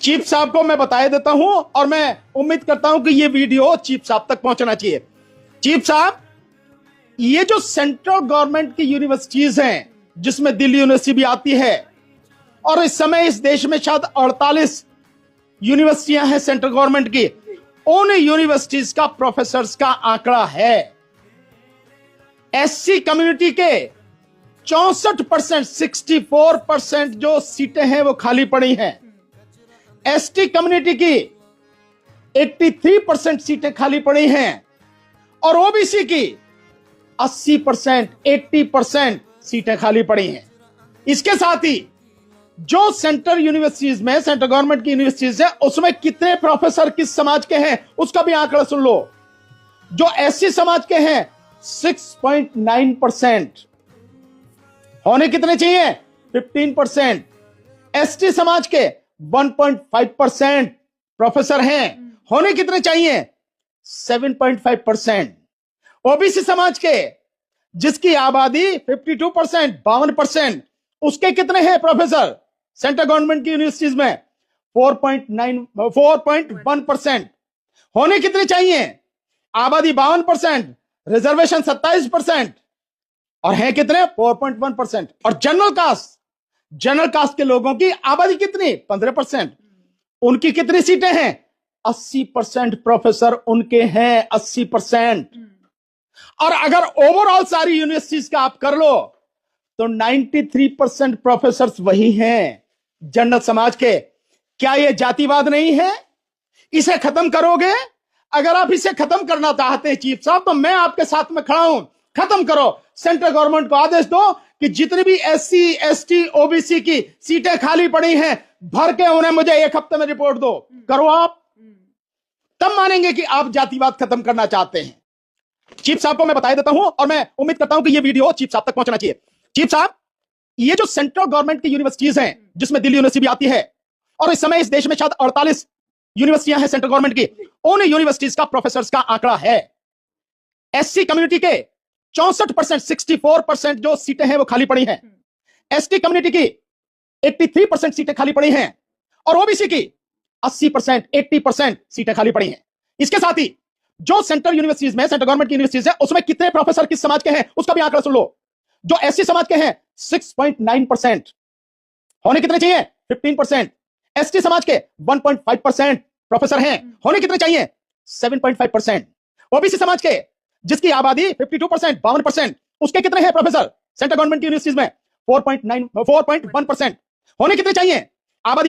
Chief साहब को मैं बता देता हूं और मैं उम्मीद करता हूं कि ये वीडियो चीफ साहब तक पहुंचना चाहिए। चीफ साहब, ये जो सेंट्रल गवर्नमेंट की यूनिवर्सिटीज हैं, जिसमें दिल्ली यूनिवर्सिटी भी आती है, और इस समय इस देश में शायद 48 यूनिवर्सिटियां हैं सेंट्रल गवर्नमेंट की, उन यूनिवर्सिटीज का प्रोफेसर्स का आंकड़ा है एससी कम्युनिटी के 64%, 64% जो सीटें हैं वो खाली पड़ी हैं। एसटी कम्युनिटी की 83% सीटें खाली पड़ी हैं और ओबीसी की 80%, 80% सीटें खाली पड़ी हैं। इसके साथ ही जो सेंट्रल यूनिवर्सिटीज में, सेंट्रल गवर्नमेंट की यूनिवर्सिटीज है, उसमें कितने प्रोफेसर किस समाज के हैं उसका भी आंकड़ा सुन लो। जो एससी समाज के हैं 6.9%, होने कितने चाहिए 15%। एसटी समाज के 1.5% प्रोफेसर हैं, होने कितने चाहिए 7.5%। ओबीसी समाज के, जिसकी आबादी 52%, 52%, उसके कितने हैं प्रोफेसर सेंट्रल गवर्नमेंट की यूनिवर्सिटीज में 4.1%, होने कितने चाहिए आबादी 52%, रिजर्वेशन 27%, और हैं कितने 4.1%। और जनरल कास्ट के लोगों की आबादी कितनी 15%, उनकी कितनी सीटें हैं 80% प्रोफेसर उनके हैं, 80%। और अगर ओवरऑल सारी यूनिवर्सिटीज का आप कर लो तो 93% प्रोफेसर वही हैं जनरल समाज के। क्या यह जातिवाद नहीं है? इसे खत्म करोगे? अगर आप इसे खत्म करना चाहते हैं चीफ साहब, तो मैं आपके साथ में खड़ा हूं। खत्म करो। सेंट्रल गवर्नमेंट को आदेश दो कि जितनी भी एससी, एसटी, ओबीसी की सीटें खाली पड़ी हैं, भर के उन्हें मुझे एक हफ्ते में रिपोर्ट दो। करो आप, तब मानेंगे कि आप जातिवाद खत्म करना चाहते हैं। चीफ साहब को मैं बता देता हूं और मैं उम्मीद करता हूं कि यह वीडियो चीफ साहब तक पहुंचना चाहिए। चीफ साहब, ये जो सेंट्रल गवर्नमेंट की यूनिवर्सिटीज हैं, जिसमें दिल्ली यूनिवर्सिटी भी आती है, और इस समय इस देश में शायद 48 यूनिवर्सिटियां हैं सेंट्रल गवर्नमेंट की, उन यूनिवर्सिटीज का प्रोफेसर्स का आंकड़ा है एससी कम्युनिटी के 64%, 64% जो सीटें हैं वो खाली पड़ी हैं। एसटी कम्युनिटी की 83% सीटें खाली पड़ी हैं और ओबीसी की 80%, 80% सीटें खाली पड़ी हैं। इसके साथ ही जो सेंट्रल यूनिवर्सिटीज में, सेंट्रल गवर्नमेंट की यूनिवर्सिटीज है, उसमें कितने प्रोफेसर किस समाज के हैं उसका भी आंकड़ा सुन लो। जो एससी समाज के हैं 6.9%, होने कितने चाहिए 15%। एसटी समाज के 1.5% प्रोफेसर हैं, होने कितने चाहिए 7.5%। ओबीसी समाज के, जिसकी आबादी 52%, 52%, उसके कितने हैं प्रोफेसर सेंट्रल गवर्नमेंट की यूनिवर्सिटीज में 4.1%, होने कितने चाहिए आबादी